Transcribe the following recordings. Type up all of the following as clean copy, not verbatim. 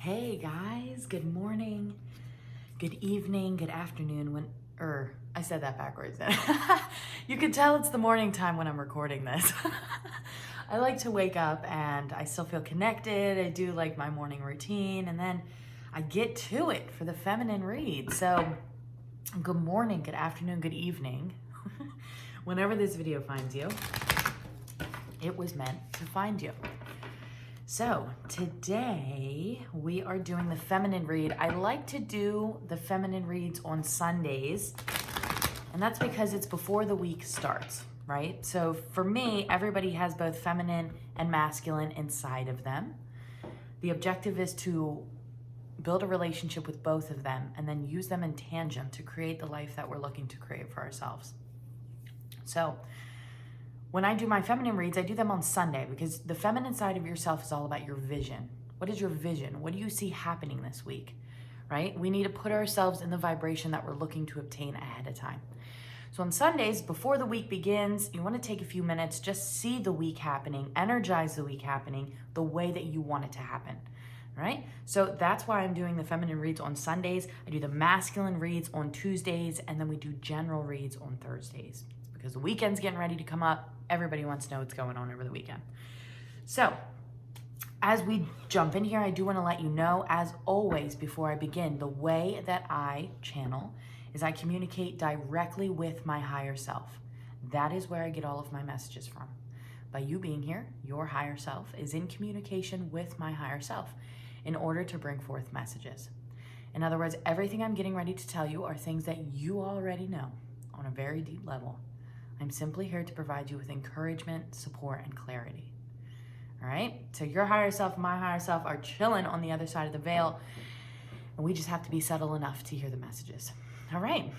Hey guys, good morning, good evening, good afternoon. I said that backwards. You can tell it's the morning time when I'm recording this. I like to wake up and I still feel connected. I do like my morning routine and then I get to it for the feminine read. So good morning, good afternoon, good evening. Whenever this video finds you, it was meant to find you. So today we are doing the feminine read. I like to do the feminine reads on Sundays, and that's because it's before the week starts, right? So for me, everybody has both feminine and masculine inside of them. The objective is to build a relationship with both of them and then use them in tandem to create the life that we're looking to create for ourselves. So when I do my feminine reads, I do them on Sunday because the feminine side of yourself is all about your vision. What is your vision? What do you see happening this week, right? We need to put ourselves in the vibration that we're looking to obtain ahead of time. So on Sundays, before the week begins, you want to take a few minutes, just see the week happening, energize the week happening the way that you want it to happen, right? So that's why I'm doing the feminine reads on Sundays. I do the masculine reads on Tuesdays, and then we do general reads on Thursdays. Because the weekend's getting ready to come up. Everybody wants to know what's going on over the weekend. So as we jump in here, I do want to let you know, as always, before I begin, the way that I channel is I communicate directly with my higher self. That is where I get all of my messages from. By you being here, your higher self is in communication with my higher self in order to bring forth messages. In other words, everything I'm getting ready to tell you are things that you already know on a very deep level. I'm simply here to provide you with encouragement, support, and clarity. All right? So your higher self and my higher self are chilling on the other side of the veil, and we just have to be subtle enough to hear the messages. All right.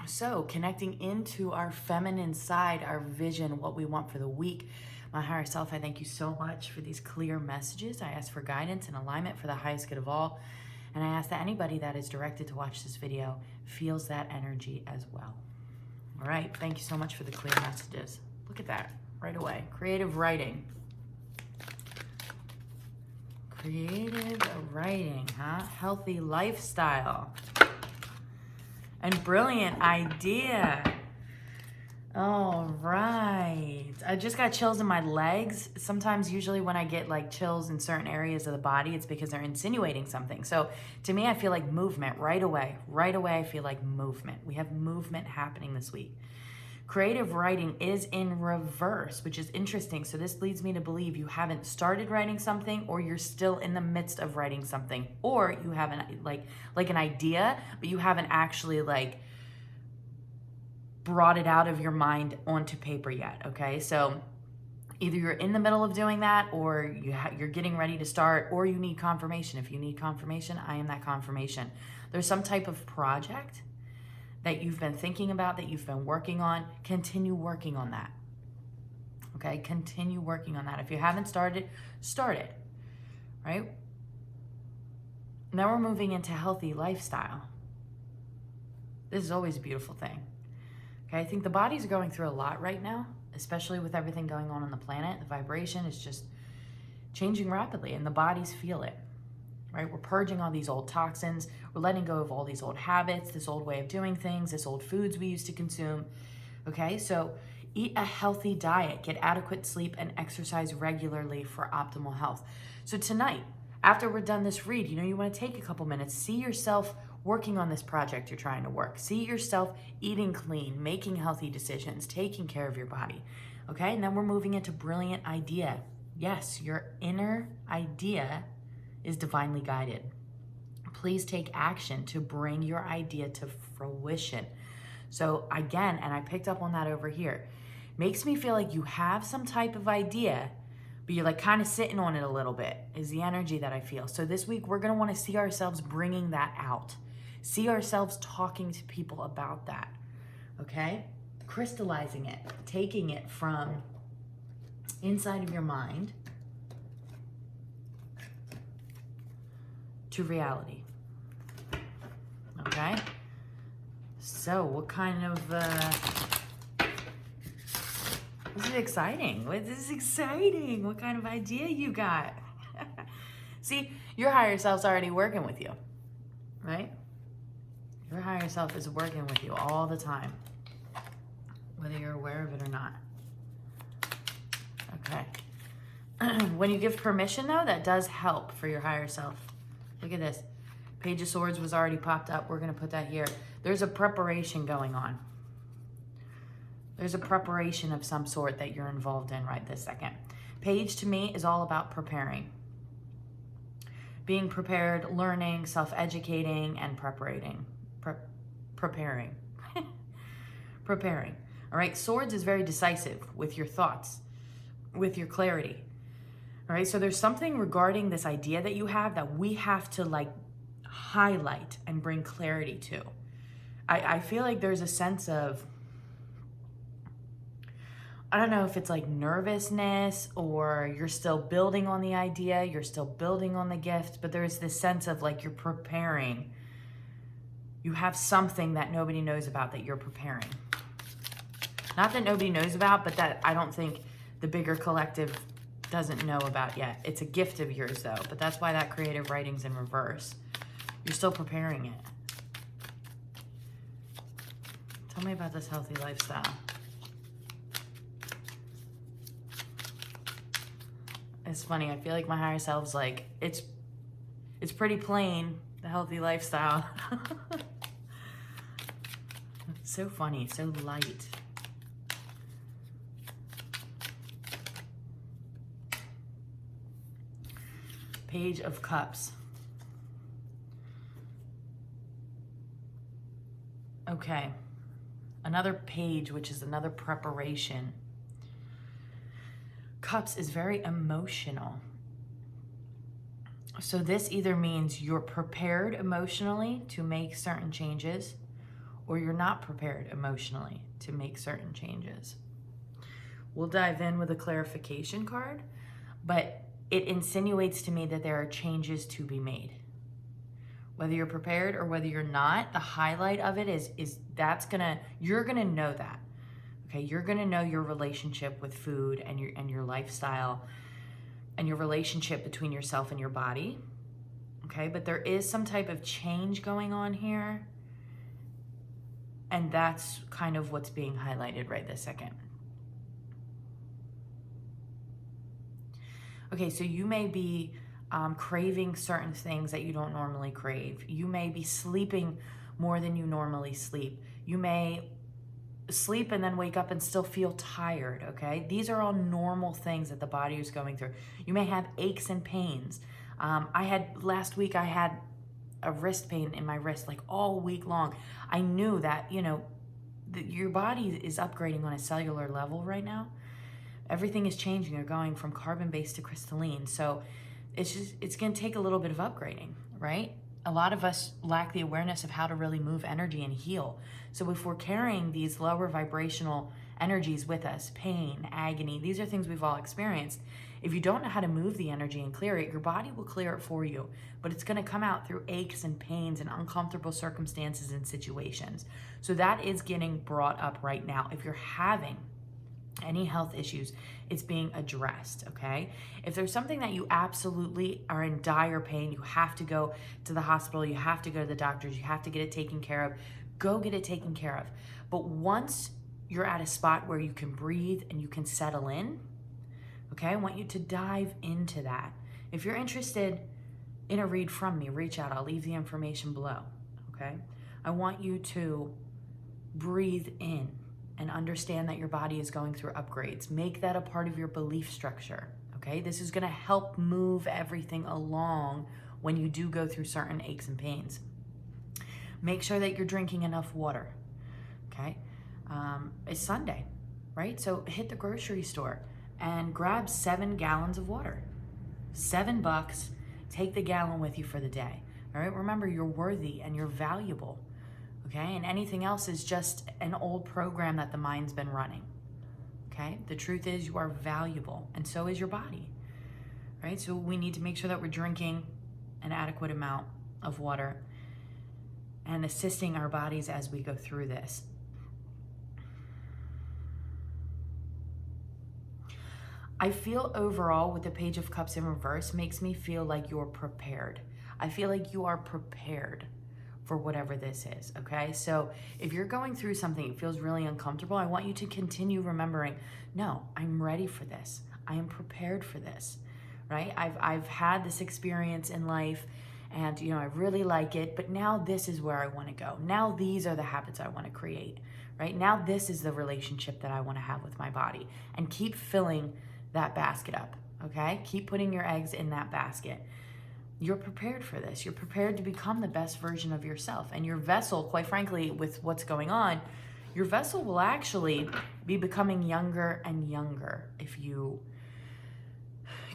So connecting into our feminine side, our vision, what we want for the week. My higher self, I thank you so much for these clear messages. I ask for guidance and alignment for the highest good of all. And I ask that anybody that is directed to watch this video feels that energy as well. All right, thank you so much for the clear messages. Look at that, right away. Creative writing. Creative writing, huh? Healthy lifestyle. And brilliant idea. All right. I just got chills in my legs. Sometimes, usually when I get like chills in certain areas of the body, it's because they're insinuating something. So to me, I feel like movement right away. Right away, I feel like movement. We have movement happening this week. Creative writing is in reverse, which is interesting. So this leads me to believe you haven't started writing something, or you're still in the midst of writing something, or you haven't like an idea, but you haven't actually like brought it out of your mind onto paper yet, okay? So either you're in the middle of doing that, or you're getting ready to start, or you need confirmation. If you need confirmation, I am that confirmation. There's some type of project that you've been thinking about, that you've been working on. Continue working on that, okay? Continue working on that. If you haven't started, start it, right? Now we're moving into healthy lifestyle. This is always a beautiful thing. Okay, I think the bodies are going through a lot right now, especially with everything going on the planet. The vibration is just changing rapidly, and the bodies feel it, right? We're purging all these old toxins. We're letting go of all these old habits, this old way of doing things, this old foods we used to consume, okay? So eat a healthy diet, get adequate sleep, and exercise regularly for optimal health. So tonight, after we're done this read, you want to take a couple minutes, see yourself working on this project you're trying to work. See yourself eating clean, making healthy decisions, taking care of your body, okay? And then we're moving into brilliant idea. Yes, your inner idea is divinely guided. Please take action to bring your idea to fruition. So again, and I picked up on that over here, makes me feel like you have some type of idea, but you're like kind of sitting on it a little bit, is the energy that I feel. So this week, we're going to want to see ourselves bringing that out. See ourselves talking to people about that, okay? Crystallizing it, taking it from inside of your mind to reality, okay? So what kind of, this is exciting. This is exciting. What kind of idea you got? See, your higher self's already working with you, right? Your higher self is working with you all the time, whether you're aware of it or not. Okay. When you give permission, though, that does help for your higher self. Look at this. Page of Swords was already popped up. We're going to put that here. There's a preparation going on. There's a preparation of some sort that you're involved in right this second. Page, to me, is all about preparing. Being prepared, learning, self-educating, and preparing. Preparing. Preparing. All right, Swords is very decisive with your thoughts, with your clarity. All right, so there's something regarding this idea that you have that we have to like highlight and bring clarity to. I feel like there's a sense of, I don't know if it's like nervousness or you're still building on the idea, you're still building on the gift, but there's this sense of like you're preparing. You have something that nobody knows about that you're preparing. Not that nobody knows about, but that I don't think the bigger collective doesn't know about yet. It's a gift of yours though, but that's why that creative writing's in reverse. You're still preparing it. Tell me about this healthy lifestyle. It's funny, I feel like my higher self's like, it's pretty plain, the healthy lifestyle. It's so funny, so light. Page of Cups. Okay, another page, which is another preparation. Cups is very emotional. So this either means you're prepared emotionally to make certain changes, or you're not prepared emotionally to make certain changes. We'll dive in with a clarification card, but it insinuates to me that there are changes to be made. Whether you're prepared or whether you're not, the highlight of it is you're gonna know that. Okay, you're gonna know your relationship with food and your lifestyle and your relationship between yourself and your body. Okay, but there is some type of change going on here, and that's kind of what's being highlighted right this second. Okay, so you may be craving certain things that you don't normally crave. You may be sleeping more than you normally sleep. You may sleep and then wake up and still feel tired, okay? These are all normal things that the body is going through. You may have aches and pains. Last week I had a wrist pain in my wrist like all week long. I knew that, your body is upgrading on a cellular level right now. Everything is changing. You're going from carbon-based to crystalline. So it's going to take a little bit of upgrading, right? A lot of us lack the awareness of how to really move energy and heal. So if we're carrying these lower vibrational energies with us, pain, agony, these are things we've all experienced. If you don't know how to move the energy and clear it, your body will clear it for you, but it's going to come out through aches and pains and uncomfortable circumstances and situations. So that is getting brought up right now. If you're having any health issues, it's being addressed, okay? If there's something that you absolutely are in dire pain, you have to go to the hospital, you have to go to the doctors, you have to get it taken care of, go get it taken care of. But once you're at a spot where you can breathe and you can settle in, okay, I want you to dive into that. If you're interested in a read from me, reach out. I'll leave the information below, okay? I want you to breathe in and understand that your body is going through upgrades. Make that a part of your belief structure, okay? This is gonna help move everything along when you do go through certain aches and pains. Make sure that you're drinking enough water, okay? It's Sunday, right? So hit the grocery store and grab 7 gallons of water. $7, take the gallon with you for the day, all right? Remember, you're worthy and you're valuable. Okay, and anything else is just an old program that the mind's been running. Okay, the truth is you are valuable, and so is your body. Right, so we need to make sure that we're drinking an adequate amount of water and assisting our bodies as we go through this. I feel overall with the Page of Cups in reverse makes me feel like you're prepared. I feel like you are prepared for whatever this is, okay? So if you're going through something that feels really uncomfortable, I want you to continue remembering, no, I'm ready for this. I am prepared for this, right? I've had this experience in life and, you know, I really like it, but now this is where I want to go. Now these are the habits I want to create, right? Now this is the relationship that I want to have with my body, and keep filling that basket up, okay? Keep putting your eggs in that basket. You're prepared for this. You're prepared to become the best version of yourself. And your vessel, quite frankly, with what's going on, your vessel will actually be becoming younger and younger if you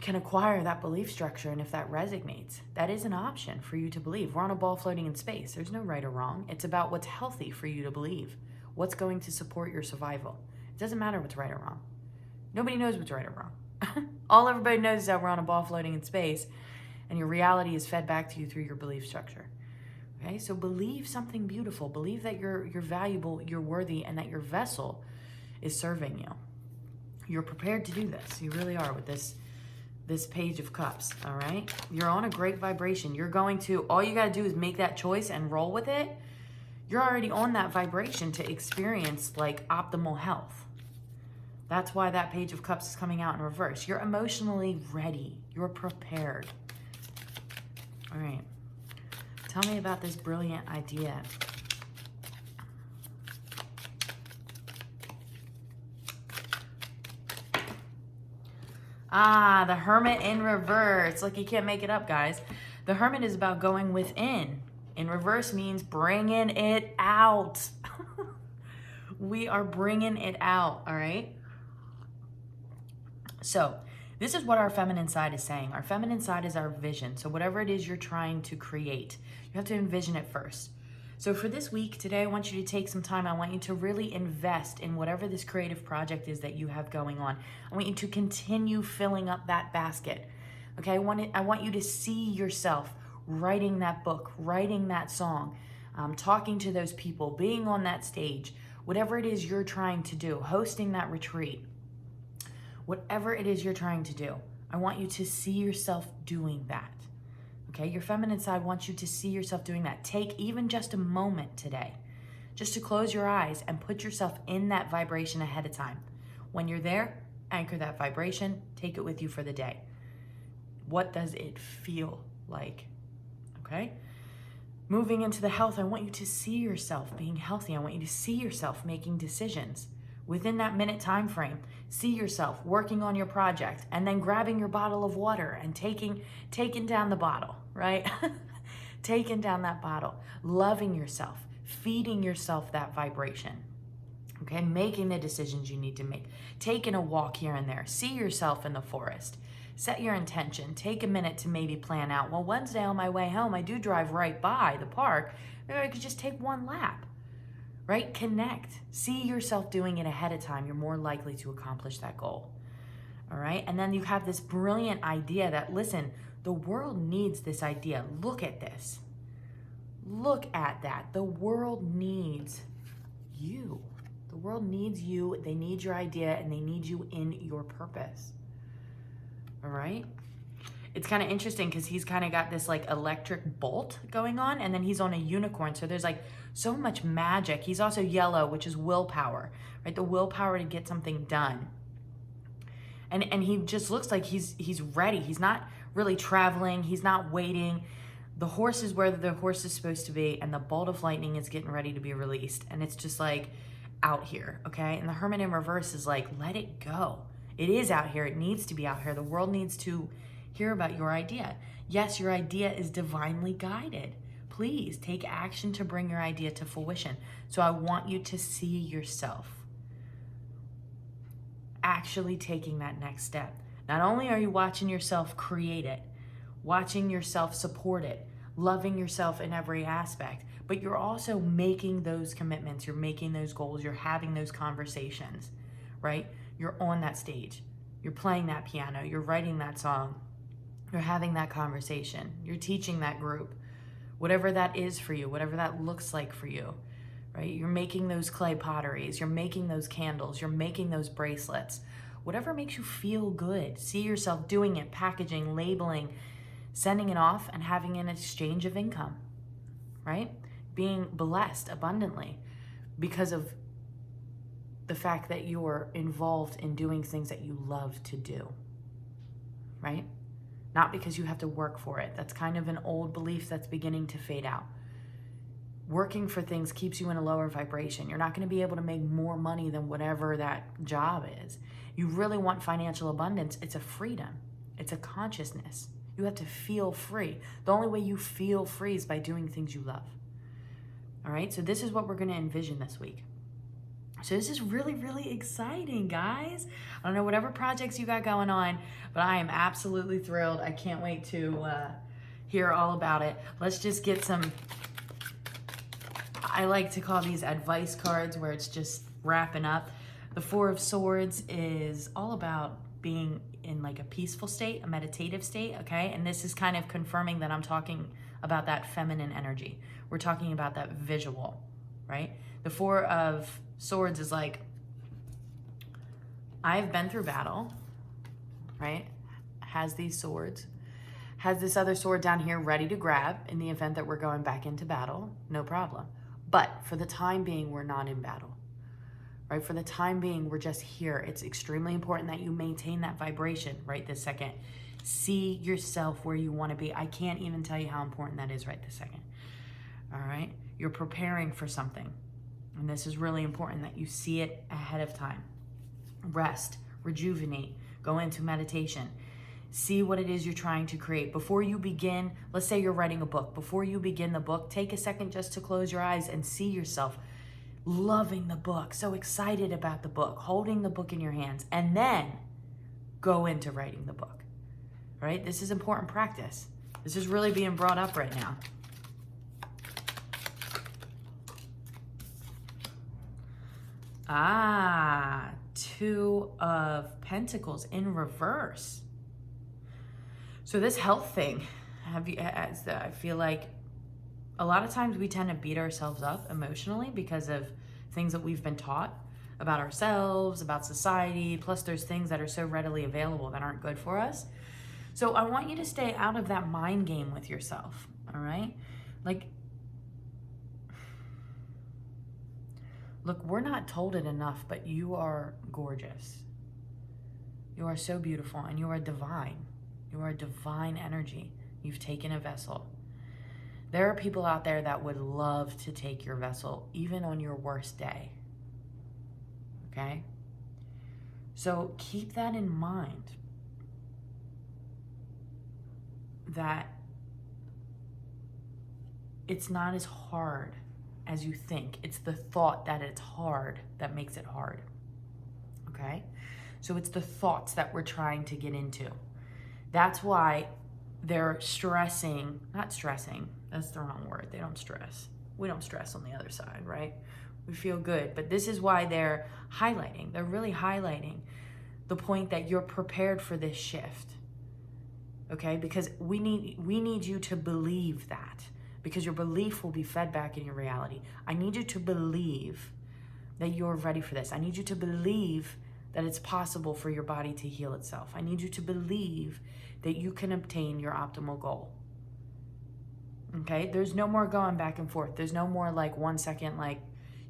can acquire that belief structure and if that resonates. That is an option for you to believe. We're on a ball floating in space. There's no right or wrong. It's about what's healthy for you to believe. What's going to support your survival. It doesn't matter what's right or wrong. Nobody knows what's right or wrong. All everybody knows is that we're on a ball floating in space, and your reality is fed back to you through your belief structure. Okay, so believe something beautiful. Believe that you're valuable, you're worthy, and that your vessel is serving you. You're prepared to do this. You really are with this Page of Cups, all right? You're on a great vibration. You're going to, all you got to do is make that choice and roll with it. You're already on that vibration to experience like optimal health. That's why that Page of Cups is coming out in reverse. You're emotionally ready. You're prepared. All right. Tell me about this brilliant idea. Ah, the Hermit in reverse. Look, you can't make it up, guys. The Hermit is about going within. In reverse means bringing it out. We are bringing it out, all right? So this is what our feminine side is saying. Our feminine side is our vision. So whatever it is you're trying to create, you have to envision it first. So for this week, today, I want you to take some time. I want you to really invest in whatever this creative project is that you have going on. I want you to continue filling up that basket. Okay, I want you to see yourself writing that book, writing that song, talking to those people, being on that stage, whatever it is you're trying to do, hosting that retreat. Whatever it is you're trying to do, I want you to see yourself doing that. Okay, your feminine side wants you to see yourself doing that. Take even just a moment today, just to close your eyes and put yourself in that vibration ahead of time. When you're there, anchor that vibration, take it with you for the day. What does it feel like? Okay? Moving into the health, I want you to see yourself being healthy. I want you to see yourself making decisions. Within that minute time frame, see yourself working on your project and then grabbing your bottle of water and taking down the bottle, right? Taking down that bottle, loving yourself, feeding yourself that vibration, okay? Making the decisions you need to make, taking a walk here and there, see yourself in the forest, set your intention, take a minute to maybe plan out, well, Wednesday on my way home, I do drive right by the park, maybe I could just take one lap. Right? Connect. See yourself doing it ahead of time. You're more likely to accomplish that goal. All right? And then you have this brilliant idea that, listen, the world needs this idea. Look at this. Look at that. The world needs you. The world needs you. They need your idea and they need you in your purpose. All right? It's kind of interesting because he's kind of got this like electric bolt going on, and then he's on a unicorn. So there's like so much magic. He's also yellow, which is willpower, right? The willpower to get something done. And he just looks like he's ready. He's not really traveling. He's not waiting. The horse is where the horse is supposed to be, and the bolt of lightning is getting ready to be released. And it's just like out here, okay? And the Hermit in reverse is like, let it go. It is out here. It needs to be out here. The world needs to hear about your idea. Yes, your idea is divinely guided. Please take action to bring your idea to fruition. So I want you to see yourself actually taking that next step. Not only are you watching yourself create it, watching yourself support it, loving yourself in every aspect, but you're also making those commitments, you're making those goals, you're having those conversations, right? You're on that stage, you're playing that piano, you're writing that song, you're having that conversation, you're teaching that group, whatever that is for you, whatever that looks like for you, right? You're making those clay potteries, you're making those candles, you're making those bracelets, whatever makes you feel good. See yourself doing it, packaging, labeling, sending it off, and having an exchange of income, right? Being blessed abundantly because of the fact that you're involved in doing things that you love to do, right? Not because you have to work for it. That's kind of an old belief that's beginning to fade out. Working for things keeps you in a lower vibration. You're not going to be able to make more money than whatever that job is. You really want financial abundance. It's a freedom. It's a consciousness. You have to feel free. The only way you feel free is by doing things you love. All right, so this is what we're going to envision this week. So this is really, really exciting, guys. I don't know whatever projects you got going on, but I am absolutely thrilled. I can't wait to hear all about it. Let's just get some, I like to call these advice cards where it's just wrapping up. The Four of Swords is all about being in like a peaceful state, a meditative state, okay? And this is kind of confirming that I'm talking about that feminine energy. We're talking about that visual, right? The Four of Swords is like, I've been through battle, right? Has these swords. Has this other sword down here ready to grab in the event that we're going back into battle. No problem. But for the time being, we're not in battle, right? For the time being, we're just here. It's extremely important that you maintain that vibration right this second. See yourself where you want to be. I can't even tell you how important that is right this second. All right? You're preparing for something. And this is really important that you see it ahead of time. Rest, rejuvenate, go into meditation. See what it is you're trying to create. Before you begin, let's say you're writing a book. Before you begin the book, take a second just to close your eyes and see yourself loving the book, so excited about the book, holding the book in your hands, and then go into writing the book. Right? This is important practice. This is really being brought up right now. Two of Pentacles in reverse. So this health thing, I feel like a lot of times we tend to beat ourselves up emotionally because of things that we've been taught about ourselves, about society, plus there's things that are so readily available that aren't good for us. So I want you to stay out of that mind game with yourself, all right? Like, look, we're not told it enough, but you are gorgeous. You are so beautiful, and you are divine. You are a divine energy. You've taken a vessel. There are people out there that would love to take your vessel, even on your worst day. Okay? So keep that in mind. That it's not as hard as you think. It's the thought that it's hard that makes it hard. Okay? So it's the thoughts that we're trying to get into. That's why they're stressing, not stressing, that's the wrong word. They don't stress. We don't stress on the other side, right? We feel good. But this is why they're highlighting. They're really highlighting the point that you're prepared for this shift. Okay? Because we need you to believe that. Because your belief will be fed back in your reality. I need you to believe that you're ready for this. I need you to believe that it's possible for your body to heal itself. I need you to believe that you can obtain your optimal goal. Okay? There's no more going back and forth. There's no more like 1 second like,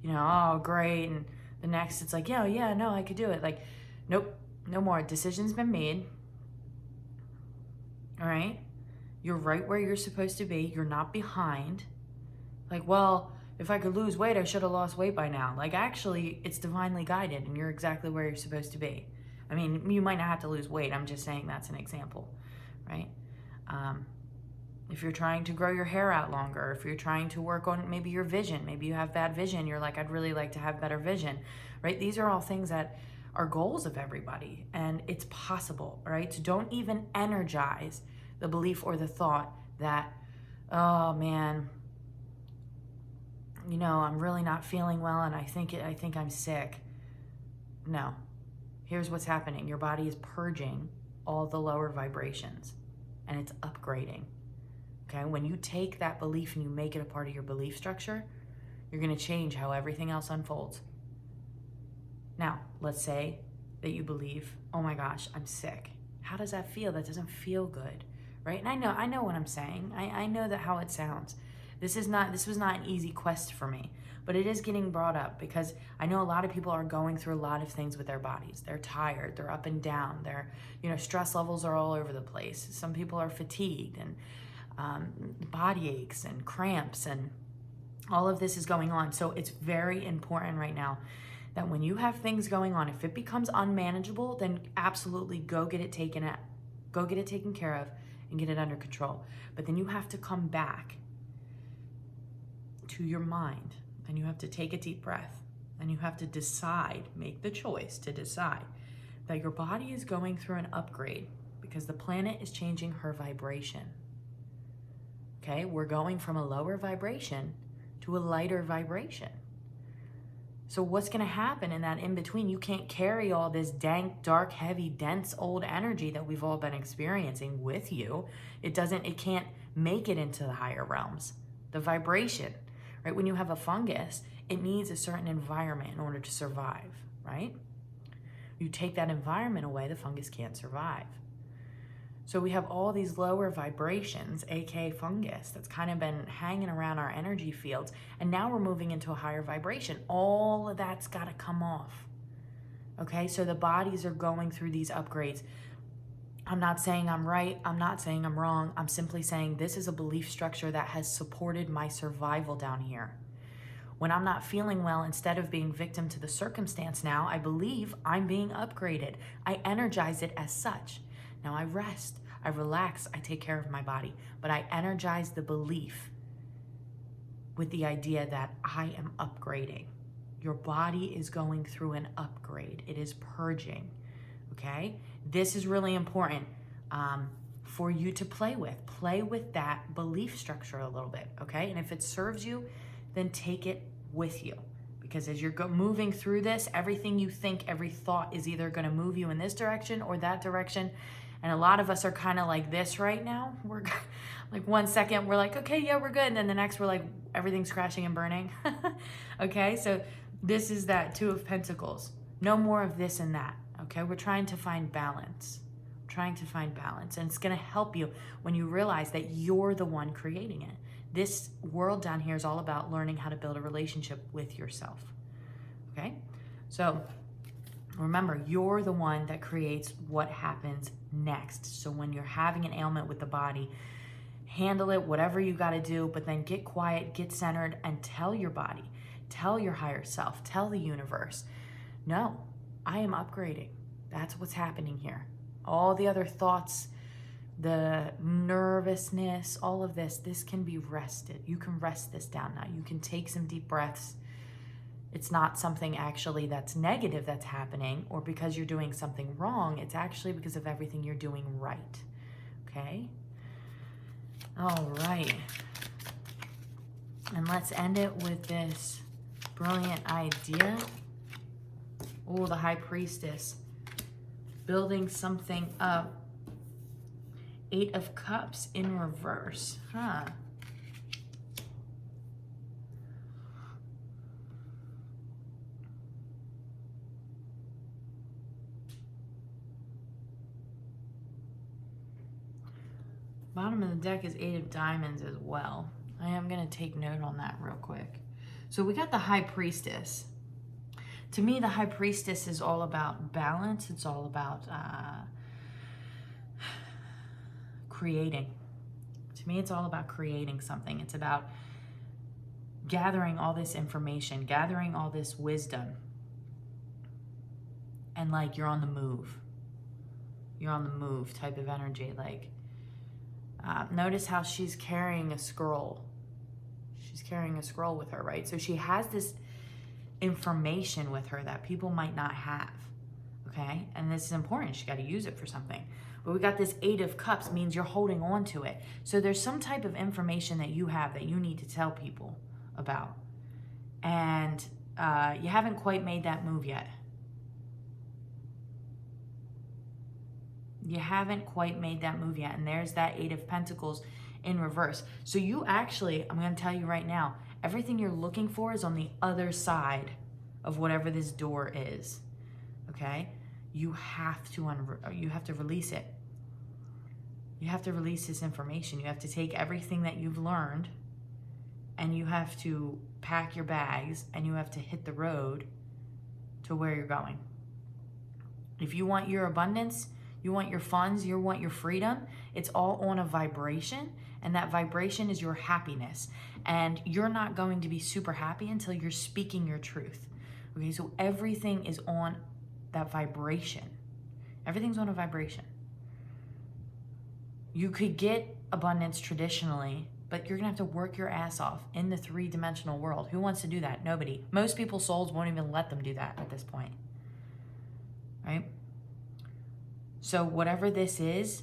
oh, great. And the next it's like, yeah, no, I could do it. Like, nope, no more. Decision's been made. All right? You're right where you're supposed to be. You're not behind. Like, well, if I could lose weight, I should have lost weight by now. Like, actually, it's divinely guided, and you're exactly where you're supposed to be. I mean, you might not have to lose weight. I'm just saying that's an example, right? If you're trying to grow your hair out longer, if you're trying to work on maybe your vision, maybe you have bad vision, you're like, I'd really like to have better vision, right? These are all things that are goals of everybody, and it's possible, right? So don't even energize the belief or the thought that, oh man, I'm really not feeling well and I think I'm sick. No. Here's what's happening. Your body is purging all the lower vibrations and it's upgrading. Okay? When you take that belief and you make it a part of your belief structure, you're going to change how everything else unfolds. Now, let's say that you believe, oh my gosh, I'm sick. How does that feel? That doesn't feel good, right? And I know what I'm saying. I know that how it sounds. This was not an easy quest for me, but it is getting brought up because I know a lot of people are going through a lot of things with their bodies. They're tired, they're up and down, stress levels are all over the place. Some people are fatigued and body aches and cramps, and all of this is going on. So it's very important right now that when you have things going on, if it becomes unmanageable, then absolutely go get it taken care of and get it under control. But then you have to come back to your mind, and you have to take a deep breath, and you have to decide, make the choice to decide that your body is going through an upgrade because the planet is changing her vibration. Okay, we're going from a lower vibration to a lighter vibration. So what's going to happen in that in between? You can't carry all this dank, dark, heavy, dense, old energy that we've all been experiencing with you. It can't make it into the higher realms. The vibration, right? When you have a fungus, it needs a certain environment in order to survive, right? You take that environment away, the fungus can't survive. So we have all these lower vibrations, aka fungus, that's kind of been hanging around our energy fields. And now we're moving into a higher vibration. All of that's got to come off. Okay, so the bodies are going through these upgrades. I'm not saying I'm right. I'm not saying I'm wrong. I'm simply saying this is a belief structure that has supported my survival down here. When I'm not feeling well, instead of being victim to the circumstance now, I believe I'm being upgraded. I energize it as such. Now I rest, I relax, I take care of my body, but I energize the belief with the idea that I am upgrading. Your body is going through an upgrade. It is purging, okay? This is really important for you to play with. Play with that belief structure a little bit, okay? And if it serves you, then take it with you. Because as you're moving through this, everything you think, every thought is either going to move you in this direction or that direction. And a lot of us are kind of like this right now. We're like 1 second, we're like, okay, yeah, we're good. And then the next, we're like, everything's crashing and burning. Okay, so this is that Two of Pentacles. No more of this and that. Okay, we're trying to find balance. And it's going to help you when you realize that you're the one creating it. This world down here is all about learning how to build a relationship with yourself. Okay, so remember, you're the one that creates what happens next. So when you're having an ailment with the body, handle it, whatever you got to do, but then get quiet, get centered, and tell your body, tell your higher self, tell the universe, no, I am upgrading. That's what's happening here. All the other thoughts, the nervousness, all of this can be rested. You can rest this down now. You can take some deep breaths. It's not something actually that's negative that's happening or because you're doing something wrong. It's actually because of everything you're doing right. Okay? All right. And let's end it with this brilliant idea. Oh, the High Priestess. Building something up. 8 of Cups in reverse. Huh. Bottom of the deck is 8 of Diamonds as well. I am going to take note on that real quick. So we got the High Priestess. To me, the High Priestess is all about balance. It's all about creating. To me, it's all about creating something. It's about gathering all this information, gathering all this wisdom. And like you're on the move. You're on the move type of energy. Like, notice how she's carrying a scroll. She's carrying a scroll with her, right? So she has this information with her that people might not have, okay? And this is important. She got to use it for something. But we got this 8 of Cups, means you're holding on to it. So there's some type of information that you have that you need to tell people about. And you haven't quite made that move yet. You haven't quite made that move yet. And there's that 8 of Pentacles in reverse. So you actually, I'm going to tell you right now, everything you're looking for is on the other side of whatever this door is. Okay? you have to release it. You have to release this information. You have to take everything that you've learned, and you have to pack your bags, and you have to hit the road to where you're going. If you want your abundance, you want your funds, you want your freedom, it's all on a vibration, and that vibration is your happiness. And you're not going to be super happy until you're speaking your truth. Okay, so everything is on that vibration. Everything's on a vibration. You could get abundance traditionally, but you're gonna have to work your ass off in the 3-dimensional world. Who wants to do that? Nobody. Most people's souls won't even let them do that at this point, right? So whatever this is,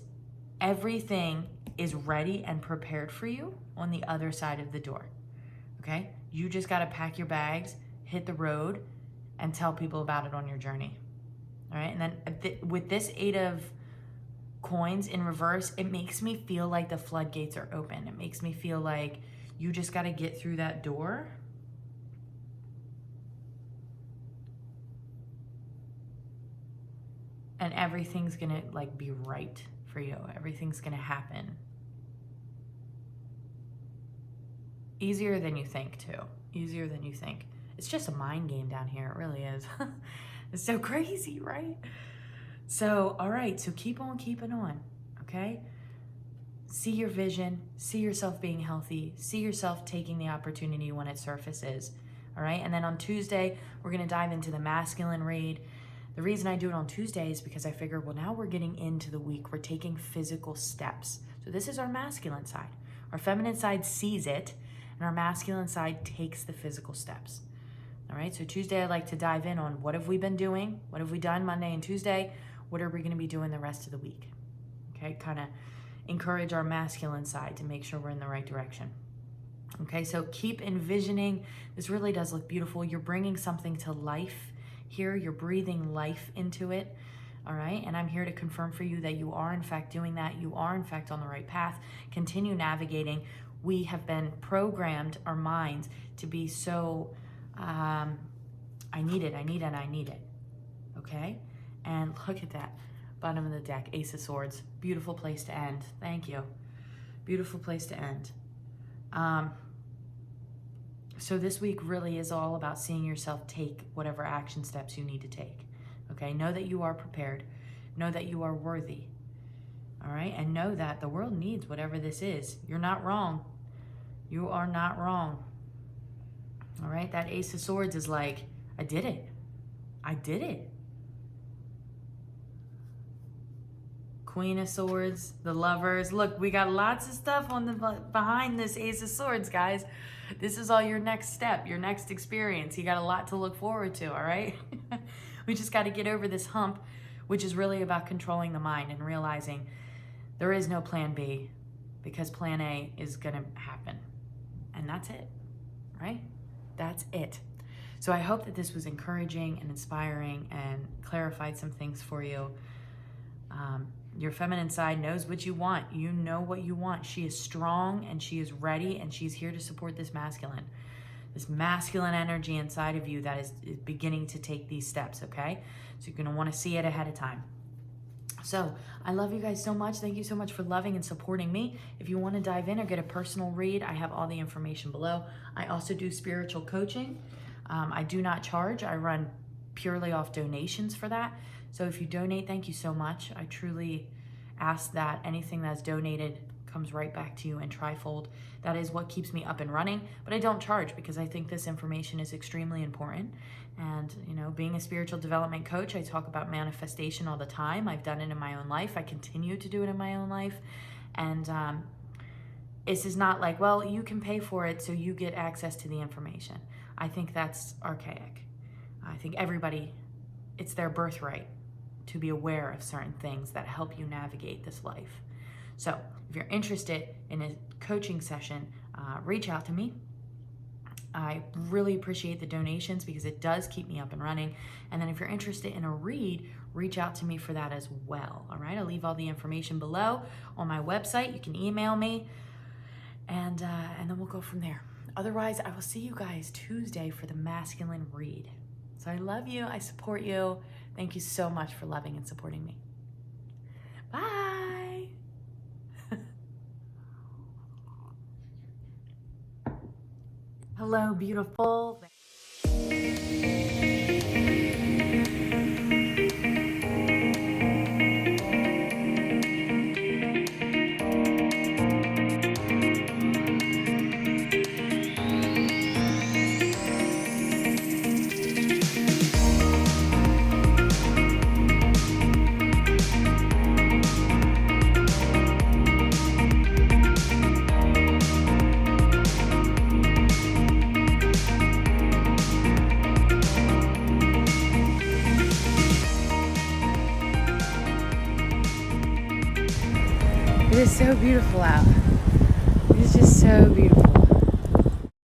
everything is ready and prepared for you on the other side of the door, okay? You just gotta pack your bags, hit the road, and tell people about it on your journey, all right? And then with this 8 of coins in reverse, it makes me feel like the floodgates are open. It makes me feel like you just got to get through that door and everything's gonna like be right for you. Everything's gonna happen easier than you think too. Easier than you think. It's just a mind game down here. It really is. It's so crazy, right? So, all right, so keep on keeping on, okay? See your vision, see yourself being healthy, see yourself taking the opportunity when it surfaces, all right? And then on Tuesday, we're gonna dive into the masculine read. The reason I do it on Tuesday is because I figure, well, now we're getting into the week. We're taking physical steps. So this is our masculine side. Our feminine side sees it, and our masculine side takes the physical steps. All right, so Tuesday I'd like to dive in on what have we been doing? What have we done Monday and Tuesday? What are we gonna be doing the rest of the week? Okay, kind of encourage our masculine side to make sure we're in the right direction. Okay, so keep envisioning. This really does look beautiful. You're bringing something to life here. You're breathing life into it. All right, and I'm here to confirm for you that you are in fact doing that. You are in fact on the right path. Continue navigating. We have been programmed, our minds, to be so, I need it, okay? And look at that, bottom of the deck, Ace of Swords. Beautiful place to end. Thank you. Beautiful place to end. So this week really is all about seeing yourself take whatever action steps you need to take. Okay, know that you are prepared. Know that you are worthy. All right, and know that the world needs whatever this is. You're not wrong. You are not wrong. All right, that Ace of Swords is like, I did it. I did it. Queen of Swords, the Lovers. Look, we got lots of stuff on the behind this Ace of Swords, guys. This is all your next step, your next experience. You got a lot to look forward to, all right? We just got to get over this hump, which is really about controlling the mind and realizing there is no plan B because plan A is going to happen. And that's it, right? That's it. So I hope that this was encouraging and inspiring and clarified some things for you. Your feminine side knows what you want. You know what you want. She is strong and she is ready and she's here to support this masculine energy inside of you that is beginning to take these steps, okay? So you're gonna wanna see it ahead of time. So I love you guys so much. Thank you so much for loving and supporting me. If you wanna dive in or get a personal read, I have all the information below. I also do spiritual coaching. I do not charge. I run purely off donations for that. So if you donate, thank you so much. I truly ask that anything that's donated comes right back to you in trifold. That is what keeps me up and running, but I don't charge because I think this information is extremely important. And, you know, being a spiritual development coach, I talk about manifestation all the time. I've done it in my own life. I continue to do it in my own life. And this is not like, well, you can pay for it so you get access to the information. I think that's archaic. I think everybody, it's their birthright to be aware of certain things that help you navigate this life. So if you're interested in a coaching session, reach out to me. I really appreciate the donations because it does keep me up and running. And then if you're interested in a read, reach out to me for that as well. All right, I'll leave all the information below on my website. You can email me and then we'll go from there. Otherwise, I will see you guys Tuesday for the masculine read. So I love you. I support you. Thank you so much for loving and supporting me. Bye. Hello, beautiful. It is so beautiful out. It is just so beautiful.